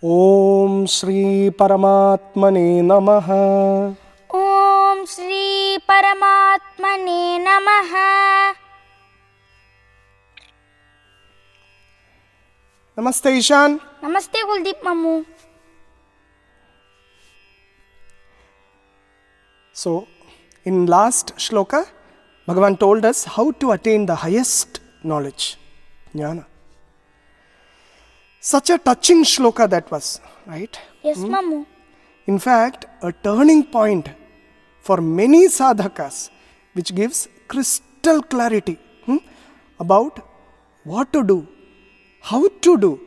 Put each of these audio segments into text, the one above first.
Om Shri Paramatmane Namaha. Om Shri Paramatmane Namaha. Namaste Ishaan. Namaste Kuldeep Mammu. So, in last shloka, Bhagavan told us how to attain the highest knowledge, jnana. Such a touching shloka that was, right? Yes, Mammu. In fact, a turning point for many sadhakas, which gives crystal clarity about what to do, how to do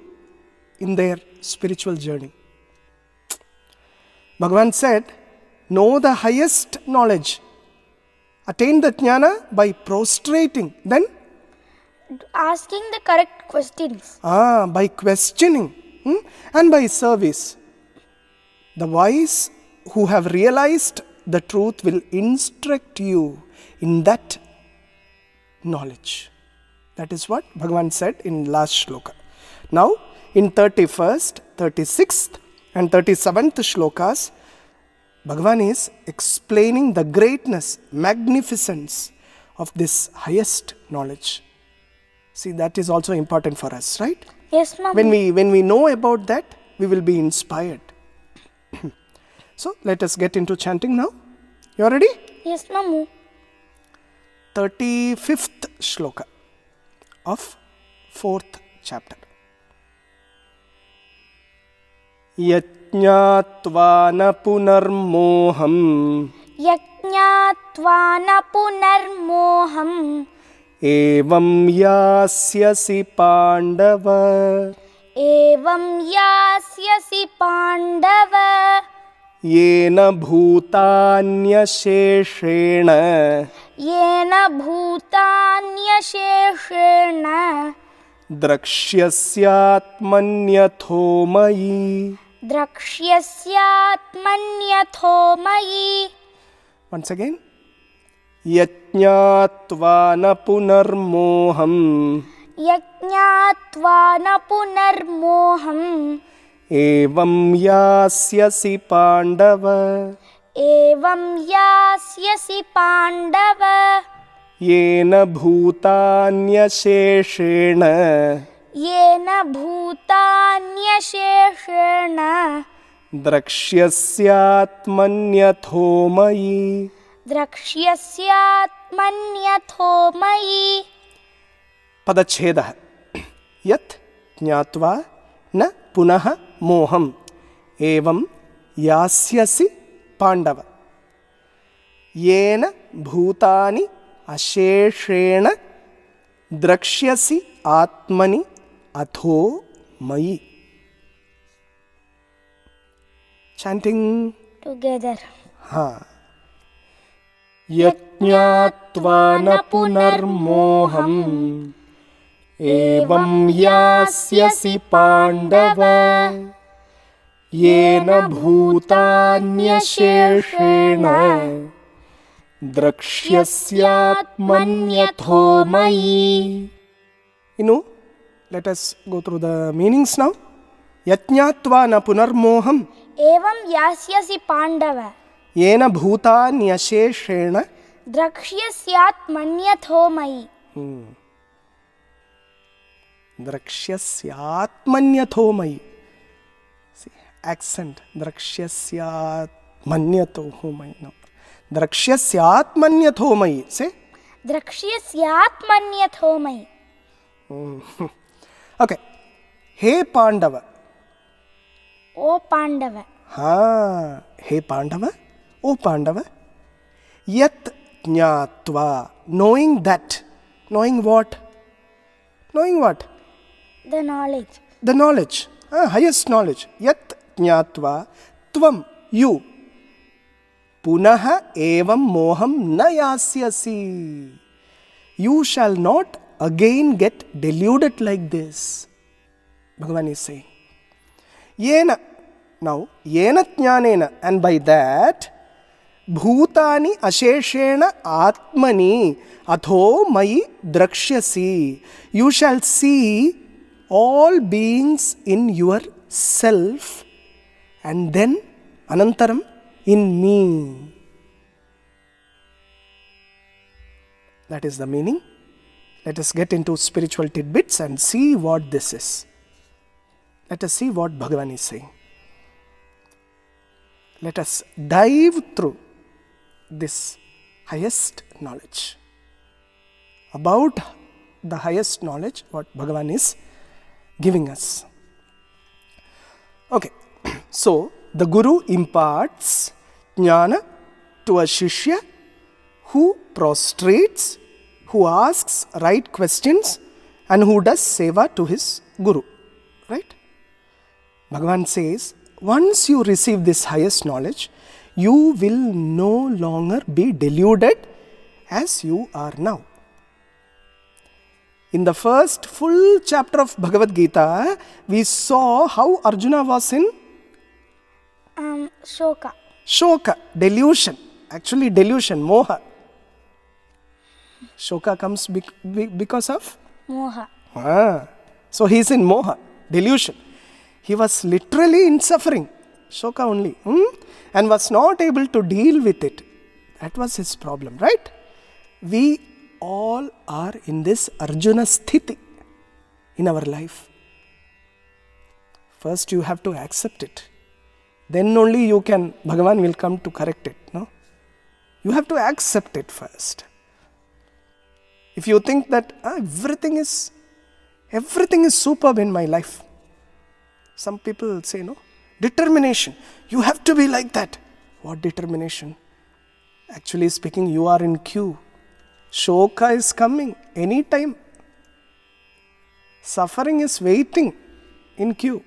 in their spiritual journey. Bhagavan said, know the highest knowledge. Attain the jnana by prostrating. Then? Asking the correct questions. By questioning and by service. The wise who have realized the truth will instruct you in that knowledge. That is what Bhagavan said in last shloka. Now, in 31st, 36th and 37th shlokas, Bhagavan is explaining the greatness, magnificence of this highest knowledge. See, that is also important for us, right? Yes, Mammu. When we know about that, we will be inspired. So, let us get into chanting now. You are ready? Yes, Mammu. 35th shloka of 4th chapter. Yajñātvā na punarmoham Yajñātvā na punarmoham evam yasyasi pandava Evam yasyasi pandava yena bhūtānyasheshena Yena bhūtānyasheshena drakshyasyaatmanyatho mayi. Drakshyasyaatmanyatho mayi. Once again. Yajñātvā na punarmoham Yajñātvā na punarmoham evam yasyasi pandava Evam yasyasi pandava yena bhūtānyasheshena Yena bhūtānyasheshena drakshyasyaatmanyatho mayi. Drakshyasyaatmanyatho mayi. Padachhedah. Yat jñātvā na punaha moham evam yasyasi pandava yena bhūtāni asheshena drakshyasi atmani atho mayi. Chanting Together. Yajñātvā na punarmoham evam yasyasi pandava yena bhūtānyasheshena drakshyasyaatmanyatho mayi. Innu, let us go through the meanings now. Yajñātvā na punarmoham Evam yasyasi pandava yena bhūtānyasheshena Drakshyasyaatmanyatho mayi. Drakshyasyaatmanyatho mayi. See, accent. Drakshyasyaatmanyatho mayi. No. Drakshyasyaatmanyatho mayi. Say. Drakshyasyaatmanyatho mayi. Okay. Hey Pandava. O Pandava. Hey Pandava. O Pandava. Yat jñātvā. Knowing that. Knowing what? Knowing what? The knowledge. The knowledge. Highest knowledge. Yat jñātvā. Tvam. You. Punaha evam moham na yasyasi. You shall not again get deluded like this. Bhagavan is saying. Yena. Now, yena jnanena. And by that, bhūtāni asheshena atmani atho mayi drakshyasi. You shall see all beings in your self, and then anantaram in me. That is the meaning. Let us get into spiritual tidbits and see what this is. Let us see what Bhagavan is saying. Let us dive through this highest knowledge. About the highest knowledge, what Bhagavan is giving us. Okay, so the Guru imparts jnana to a Shishya who prostrates, who asks right questions, and who does seva to his Guru. Right? Bhagavan says, once you receive this highest knowledge, you will no longer be deluded as you are now. In the first full chapter of Bhagavad-Gītā, we saw how Arjuna was in Shoka. Shoka, delusion. Actually delusion, moha. Shoka comes because of? Moha. So he is in moha, delusion. He was literally in suffering, Shoka only, and was not able to deal with it. That was his problem, right? We all are in this Arjuna sthiti in our life. First you have to accept it. Then only you can, Bhagavan will come to correct it. No? You have to accept it first. If you think that everything is superb in my life. Some people say, no, determination. You have to be like that. What determination? Actually speaking, you are in queue. Shoka is coming anytime. Suffering is waiting in queue.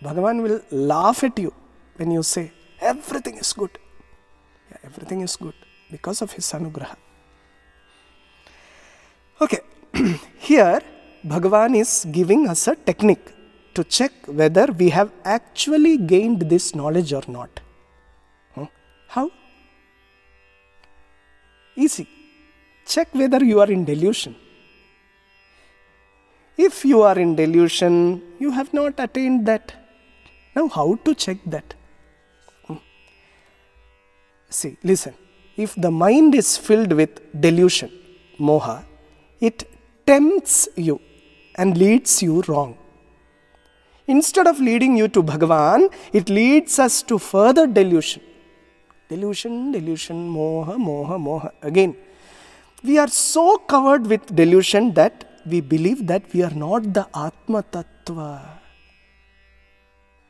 Bhagavan will laugh at you when you say, everything is good. Yeah, everything is good because of his anugraha. Okay, here Bhagavan is giving us a technique to check whether we have actually gained this knowledge or not. How? Easy. Check whether you are in delusion. If you are in delusion, you have not attained that. Now, how to check that? See, listen. If the mind is filled with delusion, moha, it tempts you and leads you wrong. Instead of leading you to Bhagavan, it leads us to further delusion. Delusion, moha, moha. Again, we are so covered with delusion that we believe that we are not the Atma Tattva,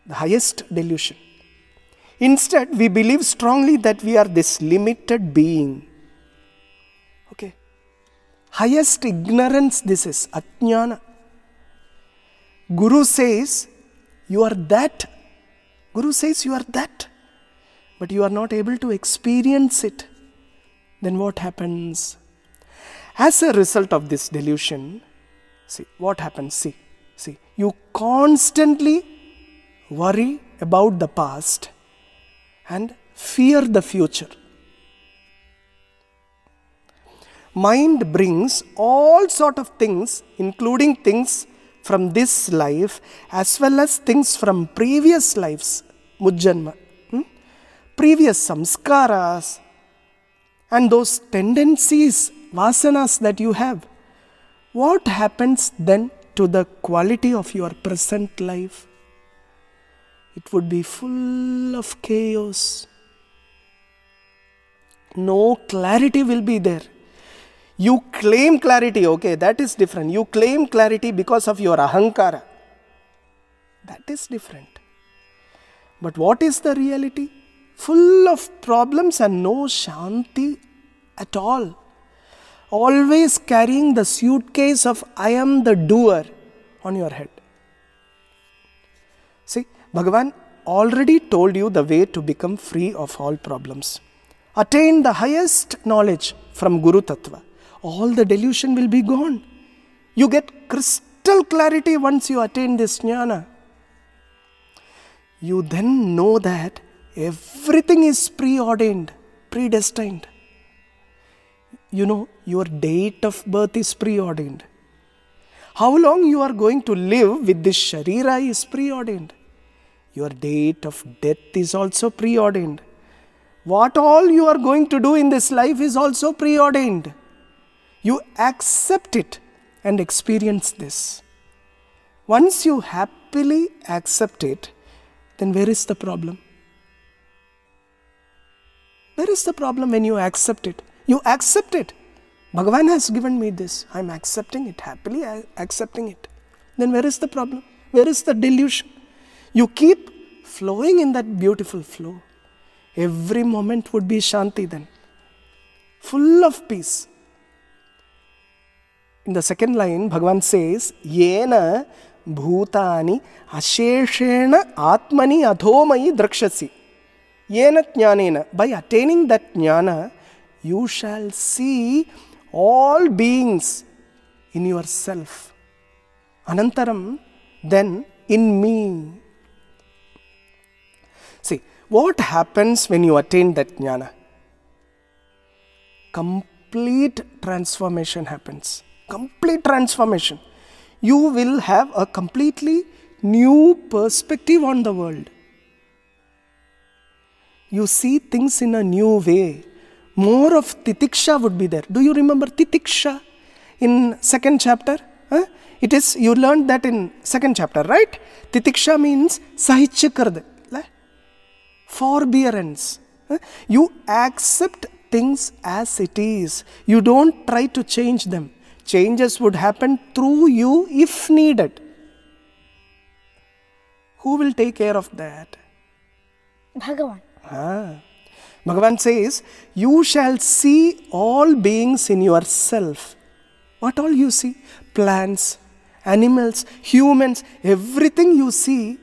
the highest delusion. Instead, we believe strongly that we are this limited being. Okay. Highest ignorance this is, ajnana. Guru says, you are that. Guru says you are that. But you are not able to experience it. Then what happens? As a result of this delusion, see, what happens? See, you constantly worry about the past and fear the future. Mind brings all sort of things, including things from this life as well as things from previous lives, mujjanma, previous samskaras, and those tendencies, vasanas that you have. What happens then to the quality of your present life? It would be full of chaos. No clarity will be there. You claim clarity, okay, that is different. You claim clarity because of your ahankara. That is different. But what is the reality? Full of problems and no shanti at all. Always carrying the suitcase of I am the doer on your head. See, Bhagavan already told you the way to become free of all problems. Attain the highest knowledge from Guru Tattva. All the delusion will be gone. You get crystal clarity once you attain this jnana. You then know that everything is preordained, predestined. You know, your date of birth is preordained. How long you are going to live with this sharira is preordained. Your date of death is also preordained. What all you are going to do in this life is also preordained. You accept it and experience this. Once you happily accept it, then where is the problem? Where is the problem when you accept it? You accept it. Bhagavan has given me this. I am accepting it, happily accepting it. Then where is the problem? Where is the delusion? You keep flowing in that beautiful flow. Every moment would be Shanti then. Full of peace. In the second line, Bhagavan says, Yena bhutani asheshena atmani adhomayi drakshasi. Yena jnanena. By attaining that jnana, you shall see all beings in yourself. Anantaram, then in me. See, what happens when you attain that jnana? Complete transformation happens. Complete transformation. You will have a completely new perspective on the world. You see things in a new way. More of titiksha would be there. Do you remember titiksha in second chapter? It is, you learned that in second chapter, right? Titiksha means sahitya karde, forbearance. You accept things as it is. You don't try to change them. Changes would happen through you if needed. Who will take care of that? Bhagavan. Bhagavan says, you shall see all beings in yourself. What all you see? Plants, animals, humans, everything you see,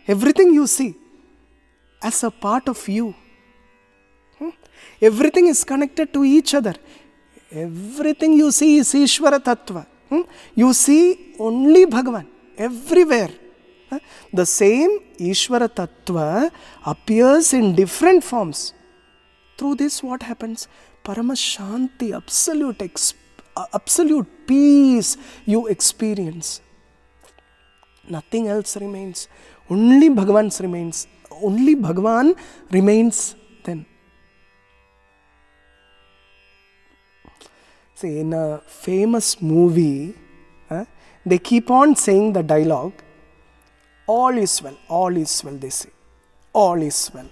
everything you see as a part of you. Everything is connected to each other. Everything you see is Ishvara Tattva. You see only Bhagavan everywhere. The same Ishvara Tattva appears in different forms. Through this, what happens? Parama Shanti, absolute peace you experience. Nothing else remains. Only Bhagavan remains. Only Bhagavan remains then. See, in a famous movie, they keep on saying the dialogue, all is well, they say. All is well.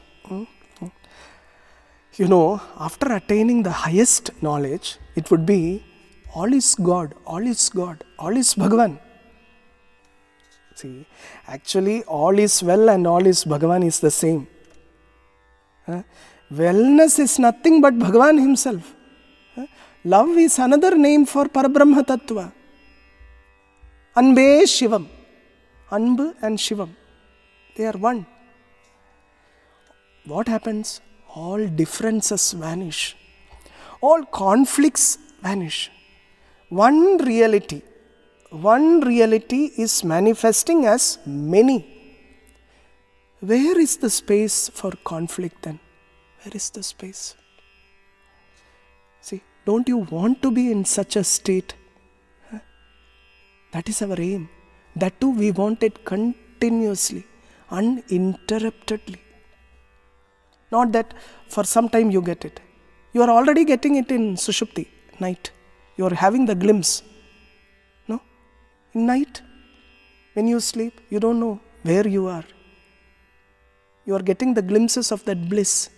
You know, after attaining the highest knowledge, it would be, all is God, all is God, all is Bhagavan. See, actually, all is well and all is Bhagavan is the same. Wellness is nothing but Bhagavan himself. Love is another name for Parabrahma Tattva. Anbe Shivam. Anbu and Shivam. They are one. What happens? All differences vanish. All conflicts vanish. One reality is manifesting as many. Where is the space for conflict then? Where is the space? See, don't you want to be in such a state? That is our aim. That too we want it continuously, uninterruptedly. Not that for some time you get it. You are already getting it in Sushupti, night. You are having the glimpse. No? In night, when you sleep, you don't know where you are. You are getting the glimpses of that bliss.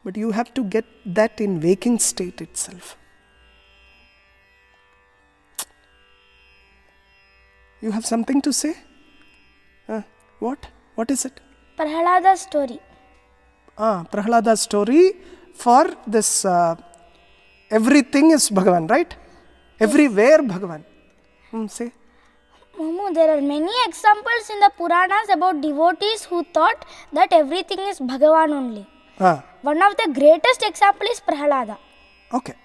But you have to get that in waking state itself. You have something to say? What? What is it? Prahlada's story. Prahlada's story for this everything is Bhagavan, right? Everywhere Bhagavan. Say. Momu, there are many examples in the Puranas about devotees who thought that everything is Bhagavan only. One of the greatest examples is Prahlada. Okay.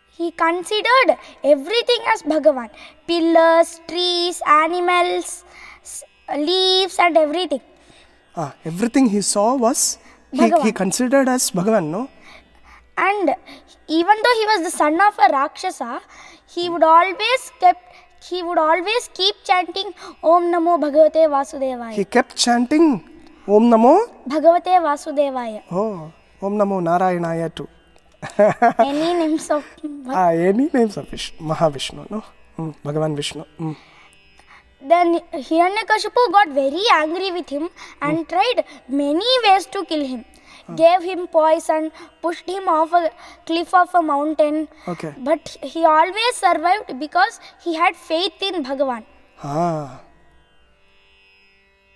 He considered everything as Bhagavan. Pillars, trees, animals, leaves and everything. Everything he saw was, he considered as Bhagavan, no? And even though he was the son of a Rakshasa, he would always keep chanting Om Namo Bhagavate Vasudevaya. He kept chanting Om Namo Bhagavate Vasudevaya. Oh, Om Namo Narayanaya too. Any names of Any names of Mahavishnu, no? Bhagavan Vishnu. Then Hiranyakashipu got very angry with him and tried many ways to kill him. Gave him poison, pushed him off a cliff of a mountain. Okay. But he always survived because he had faith in Bhagavan.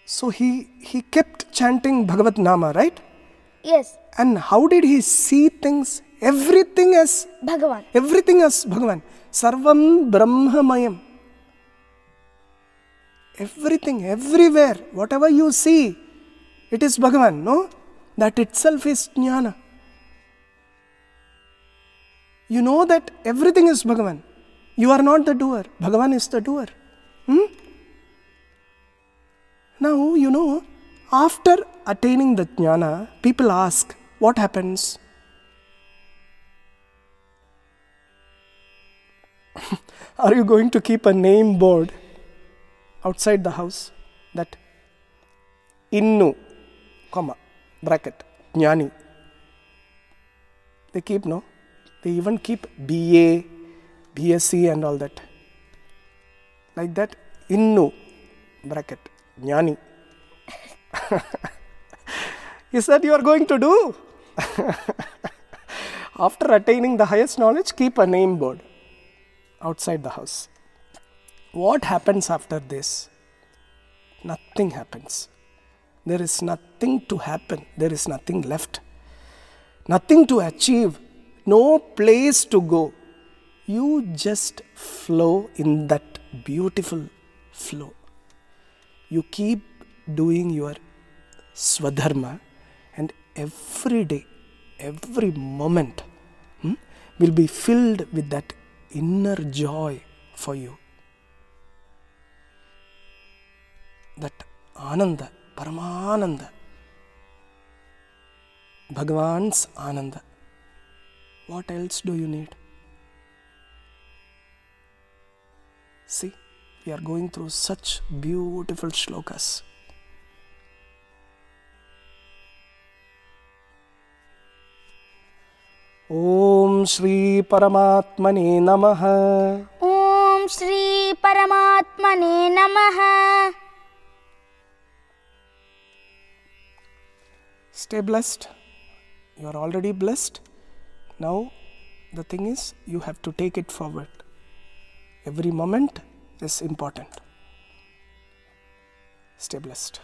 So he kept chanting Bhagavat Nama, right? Yes. And how did he see things? Everything as Bhagavan. Everything as Bhagavan. Sarvam Brahmamayam. Everything, everywhere, whatever you see, it is Bhagavan, no? That itself is jnana. You know that everything is Bhagavan. You are not the doer. Bhagavan is the doer. Now, you know, after attaining the jnana, people ask, what happens? Are you going to keep a name board outside the house that innu, comma, bracket, jnani? They keep, no? They even keep BA, BSc and all that. Like that, innu, bracket, jnani. Is that you are going to do? After attaining the highest knowledge, keep a name board outside the house. What happens after this? Nothing happens. There is nothing to happen. There is nothing left. Nothing to achieve. No place to go. You just flow in that beautiful flow. You keep doing your swadharma, and every day, every moment will be filled with that inner joy for you. That Ananda, Paramananda, Bhagavan's Ananda. What else do you need? See, we are going through such beautiful shlokas. Om Shri Paramatmane Namaha. Om Shri Paramatmane Namaha. Stay blessed. You are already blessed. Now, the thing is, you have to take it forward. Every moment is important. Stay blessed.